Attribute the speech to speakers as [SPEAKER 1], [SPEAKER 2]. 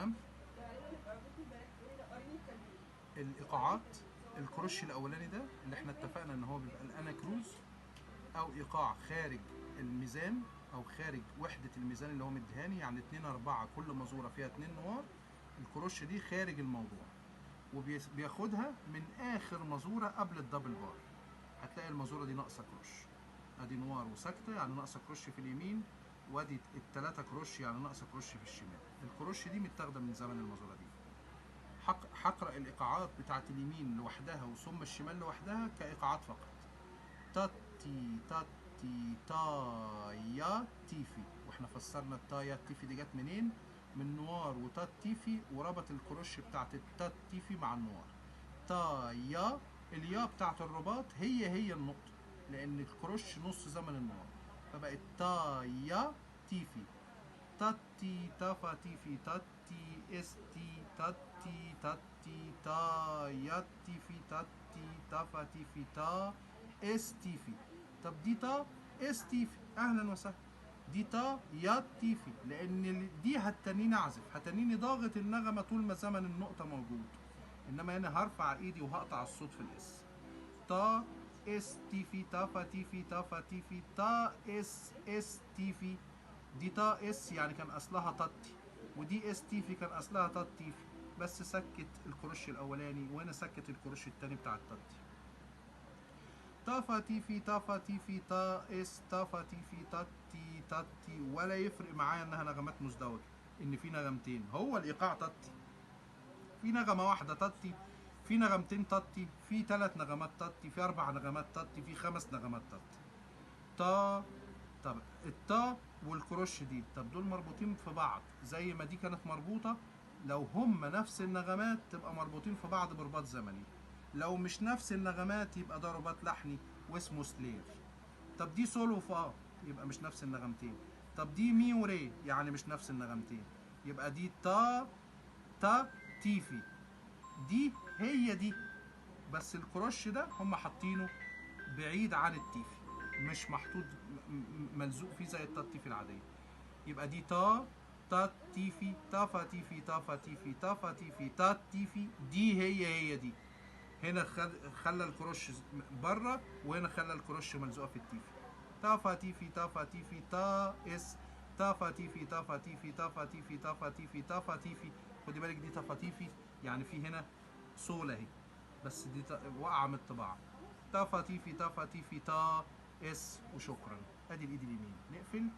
[SPEAKER 1] تمام. الايقاعات، الكروش الاولاني ده اللي احنا اتفقنا ان هو بيبقى الاناكروز او ايقاع خارج الميزان او خارج وحده الميزان اللي هو مديهاني، يعني 2 4 كل مزوره فيها 2 نوار. الكروش دي خارج الموضوع، وبياخدها من اخر مزوره قبل الدبل بار. هتلاقي المزوره دي ناقصه كروش، ادي نوار وساكته يعني ناقصه كروش في اليمين، وادي الثلاثه كروش يعني ناقصه كروش في الشمال. الكروش دي متاخده من زمن المزوره دي. هقرا الايقاعات بتاعت اليمين لوحدها وثم الشمال لوحدها كايقاعات فقط. تاتي تاتي تا يا تيفي، واحنا فسرنا التا يا تيفي دي جت منين؟ من نوار وتات تيفي، وربط الكروش بتاعت التات تيفي مع النوار. تا يا، اليا بتاعت الرباط هي النقطة، لأن الكروش نص زمن النوار، فبقت تا يا تيفي. تاتي تافا تيفي تاتي استي تاتي تاتي تا ياتيفي تاتي تافا تيفي تا استيفي. طب دي تا استيفي، اهلا وسهلا. دي تا ياتيفي، لان دي هتنيني اعزف، هتنيني ضاغط النغمه طول ما زمن النقطه موجود. انما هنا هرفع ايدي وهقطع الصوت في الاس. تا اس تيفي تافا تيفي تافا تيفي تا اس تيفي. دي تا اس يعني كان اصلها تاتي، ودي اس تيفي كان اصلها تات تيفي، بس سكت الكروش الاولاني وهنا سكت الكروش التاني بتاع التاتي. تافا تيفي تافا تيفي تا اس تافا تيفي تاتي تاتي، ولا يفرق معايا انها نغمات مزدوجه، ان في نغمتين، هو الايقاع تاتي، في نغمه واحده تاتي، في نغمتين تاتي، في 3 نغمات تاتي، في 4 نغمات تاتي، في 5 نغمات تاتي. تا. طب التا والكروش دي، طب دول مربوطين في بعض زي ما دي كانت مربوطه، لو هم نفس النغمات تبقى مربوطين في بعض برباط زمني، لو مش نفس النغمات يبقى ده رباط لحني واسمه سلير. طب دي سول وفا يبقى مش نفس النغمتين، طب دي مي وري يعني مش نفس النغمتين، يبقى دي تا تا تيفي، دي هي دي، بس الكروش ده هم حاطينه بعيد عن التيفي، مش محطوط ملزوق فيه زي التا تيفي العاديه. يبقى دي تا تا تيفي تافا تيفي تافا تيفي تافا تيفي تا تيفي، دي هي دي. هنا خلى الكروش بره، وهنا خلى الكروش ملزوقه في التيفي. تافا تيفي تافا تيفي تا اس تافا تيفي تافا تيفي تافا تيفي تافا تيفي تافا تيفي. خدي بالك دي تافا تيفي يعني في هنا صول اهي، بس دي واقعه من الطباعه. تافا تيفي تافا تيفي تا اس، وشكرا. ادي الايد اليمين نقفل.